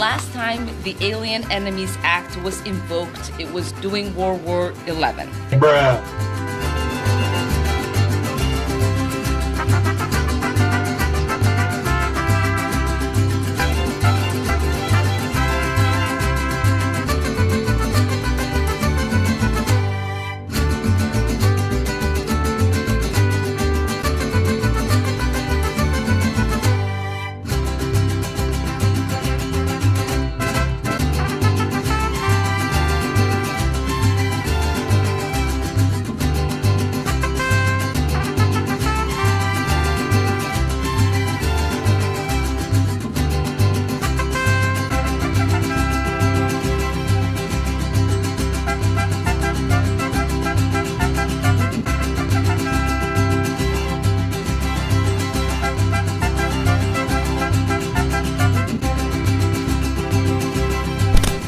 last time the Alien Enemies Act was invoked, it was during World War XI. Bruh.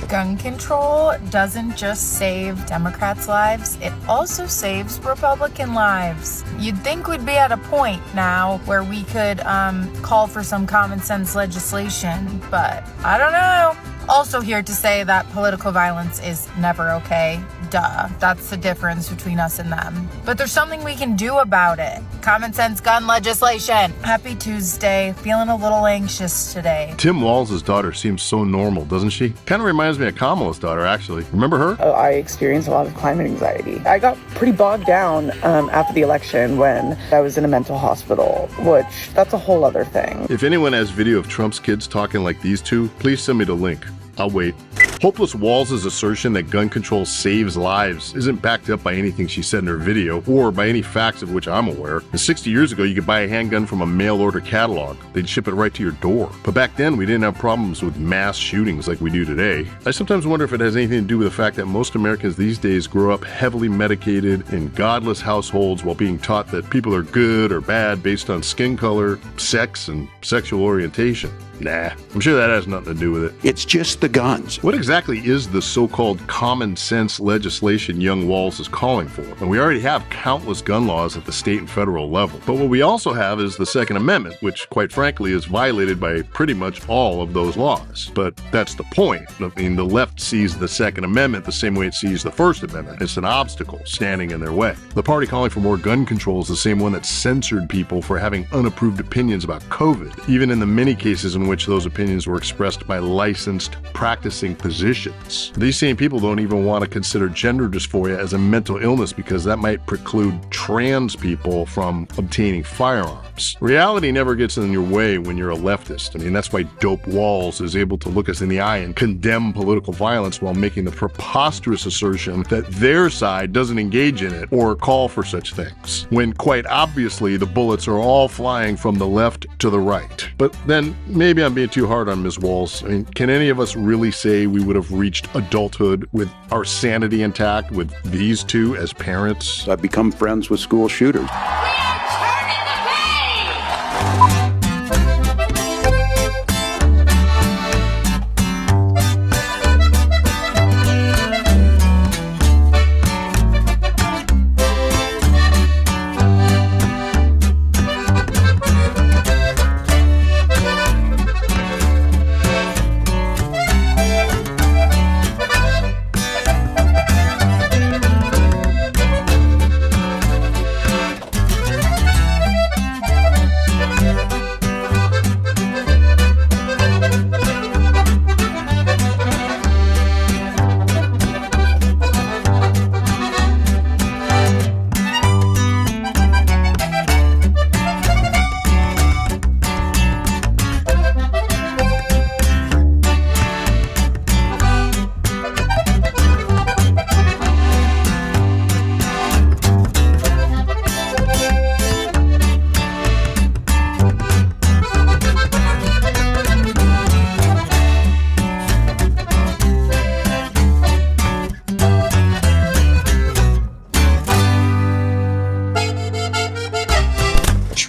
Gun control doesn't just save Democrats' lives, it also saves Republican lives. You'd think we'd be at a point now where we could call for some common sense legislation, but I don't know. Also here to say that political violence is never okay. Duh. That's the difference between us and them. But there's something we can do about it. Common sense gun legislation. Happy Tuesday. Feeling a little anxious today. Tim Walz' daughter seems so normal, doesn't she? Kind of reminds me of Kamala's daughter, actually. Remember her? I experienced a lot of climate anxiety. I got pretty bogged down after the election when I was in a mental hospital, which that's a whole other thing. If anyone has video of Trump's kids talking like these two, please send me the link. I'll wait. Hopeless Walz' assertion that gun control saves lives isn't backed up by anything she said in her video or by any facts of which I'm aware. And 60 years ago, you could buy a handgun from a mail-order catalog. They'd ship it right to your door. But back then, we didn't have problems with mass shootings like we do today. I sometimes wonder if it has anything to do with the fact that most Americans these days grow up heavily medicated in godless households while being taught that people are good or bad based on skin color, sex, and sexual orientation. Nah, I'm sure that has nothing to do with it. It's just the guns. What exactly is the so-called common sense legislation young Walz is calling for? And we already have countless gun laws at the state and federal level. But what we also have is the Second Amendment, which quite frankly is violated by pretty much all of those laws. But that's the point. I mean, the left sees the Second Amendment the same way it sees the First Amendment. It's an obstacle standing in their way. The party calling for more gun control is the same one that censored people for having unapproved opinions about COVID, even in the many cases in which those opinions were expressed by licensed, practicing physicians. These same people don't even want to consider gender dysphoria as a mental illness because that might preclude trans people from obtaining firearms. Reality never gets in your way when you're a leftist. I mean, that's why Dope Walz is able to look us in the eye and condemn political violence while making the preposterous assertion that their side doesn't engage in it or call for such things, when quite obviously the bullets are all flying from the left to the right. But then maybe I'm being too hard on Ms. Walz. I mean, can any of us really say we would have reached adulthood with our sanity intact with these two as parents? I've become friends with school shooters.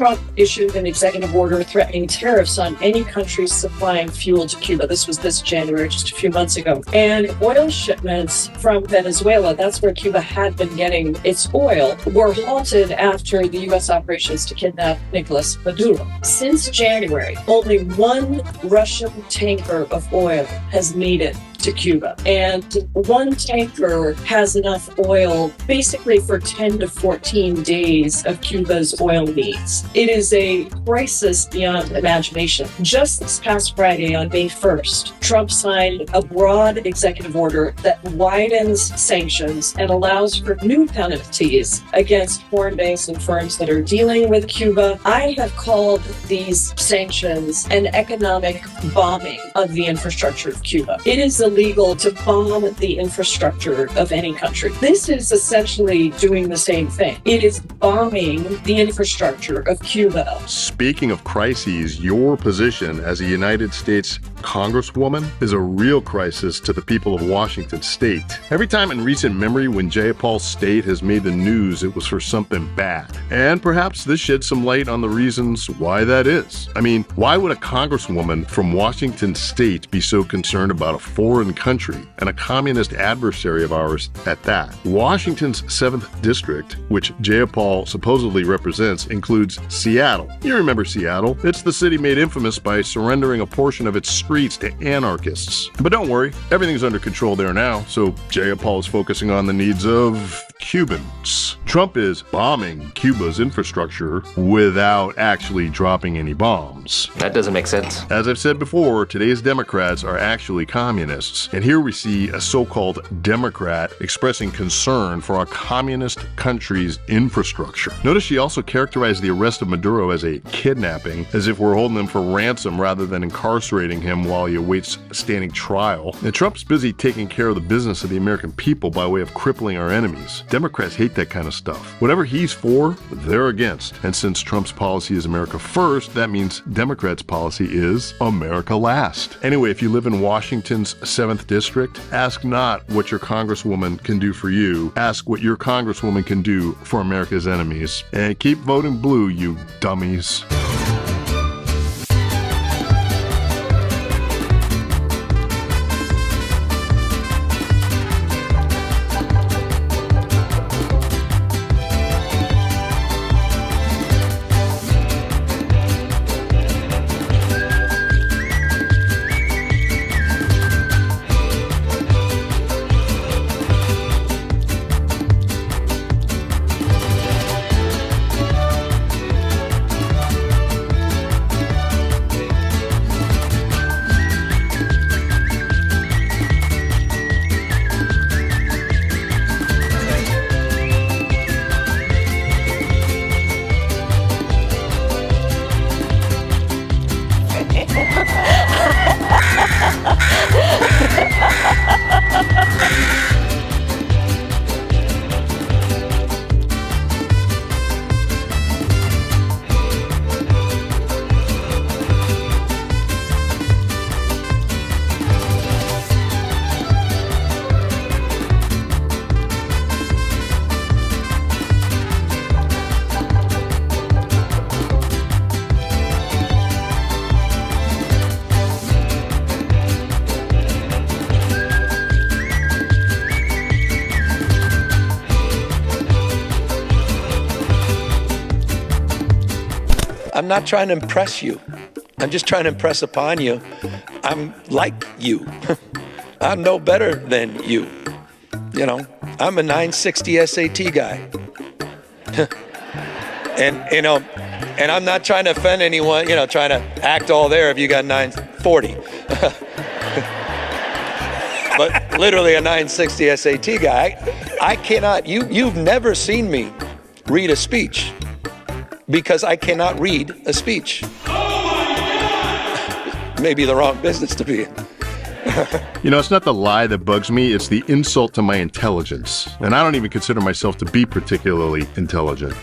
Trump issued an executive order threatening tariffs on any country supplying fuel to Cuba. This was this January, just a few months ago. And oil shipments from Venezuela, that's where Cuba had been getting its oil, were halted after the U.S. operations to kidnap Nicolas Maduro. Since January, only one Russian tanker of oil has made it to Cuba. And one tanker has enough oil basically for 10 to 14 days of Cuba's oil needs. It is a crisis beyond imagination. Just this past Friday, on May 1st, Trump signed a broad executive order that widens sanctions and allows for new penalties against foreign banks and firms that are dealing with Cuba. I have called these sanctions an economic bombing of the infrastructure of Cuba. It is illegal to bomb the infrastructure of any country. This is essentially doing the same thing. It is bombing the infrastructure of Cuba. Speaking of crises, your position as a United States Congresswoman is a real crisis to the people of Washington State. Every time in recent memory when Jayapal's state has made the news, it was for something bad. And perhaps this sheds some light on the reasons why that is. I mean, why would a Congresswoman from Washington State be so concerned about a foreign country and a communist adversary of ours at that? Washington's 7th District, which Jayapal supposedly represents, includes Seattle. You remember Seattle. It's the city made infamous by surrendering a portion of its streets to anarchists. But don't worry, everything's under control there now, so Jayapal is focusing on the needs of Cubans. Trump is bombing Cuba's infrastructure without actually dropping any bombs. That doesn't make sense. As I've said before, today's Democrats are actually communists. And here we see a so-called Democrat expressing concern for a communist country's infrastructure. Notice she also characterized the arrest of Maduro as a kidnapping, as if we're holding him for ransom rather than incarcerating him while he awaits standing trial. And Trump's busy taking care of the business of the American people by way of crippling our enemies. Democrats hate that kind of stuff. Whatever he's for, they're against. And since Trump's policy is America first, that means Democrats' policy is America last. Anyway, if you live in Washington's 7th District, ask not what your Congresswoman can do for you. Ask what your Congresswoman can do for America's enemies. And keep voting blue, you dummies. I'm not trying to impress you. I'm just trying to impress upon you. I'm like you. I'm no better than you. You know, I'm a 960 SAT guy. and I'm not trying to offend anyone, trying to act all there if you got 940. But literally a 960 SAT guy. I cannot, you've never seen me read a speech. Because I cannot read a speech. Maybe the wrong business to be in. It's not the lie that bugs me, it's the insult to my intelligence. And I don't even consider myself to be particularly intelligent.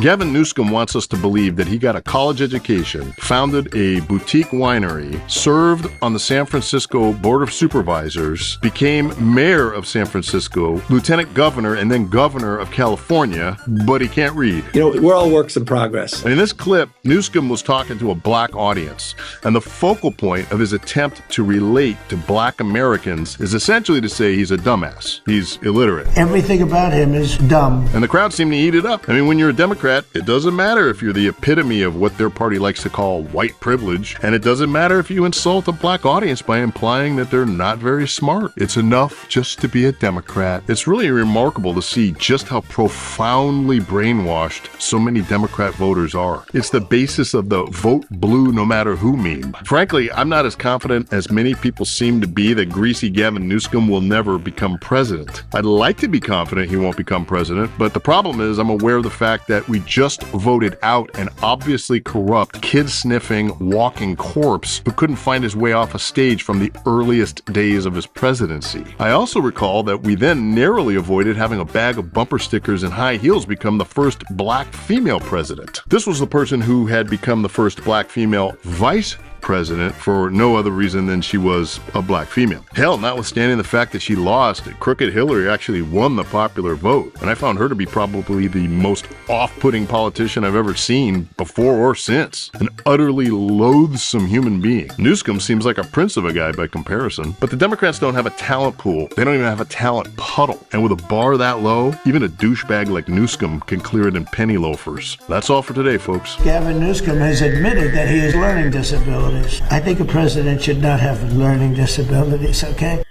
Gavin Newsom wants us to believe that he got a college education, founded a boutique winery, served on the San Francisco Board of Supervisors, became mayor of San Francisco, lieutenant governor, and then governor of California, but he can't read. You know, we're all works in progress. In this clip, Newsom was talking to a black audience, and the focal point of his attempt to relate to black Americans is essentially to say he's a dumbass. He's illiterate. Everything about him is dumb. And the crowd seemed to eat it up. I mean, when you're a Democrat, it doesn't matter if you're the epitome of what their party likes to call white privilege, and it doesn't matter if you insult a black audience by implying that they're not very smart. It's enough just to be a Democrat. It's really remarkable to see just how profoundly brainwashed so many Democrat voters are. It's the basis of the vote blue no matter who meme. Frankly, I'm not as confident as many people seem to be that greasy Gavin Newsom will never become president. I'd like to be confident he won't become president, but the problem is I'm aware of the fact that we just voted out an obviously corrupt, kid-sniffing, walking corpse who couldn't find his way off a stage from the earliest days of his presidency. I also recall that we then narrowly avoided having a bag of bumper stickers and high heels become the first black female president. This was the person who had become the first black female vice president for no other reason than she was a black female. Hell, notwithstanding the fact that she lost, crooked Hillary actually won the popular vote, and I found her to be probably the most off-putting politician I've ever seen before or since. An utterly loathsome human being. Newsom seems like a prince of a guy by comparison, but the Democrats don't have a talent pool. They don't even have a talent puddle, and with a bar that low, even a douchebag like Newsom can clear it in penny loafers. That's all for today, folks. Gavin Newsom has admitted that he has learning disabilities. I think a president should not have learning disabilities, okay?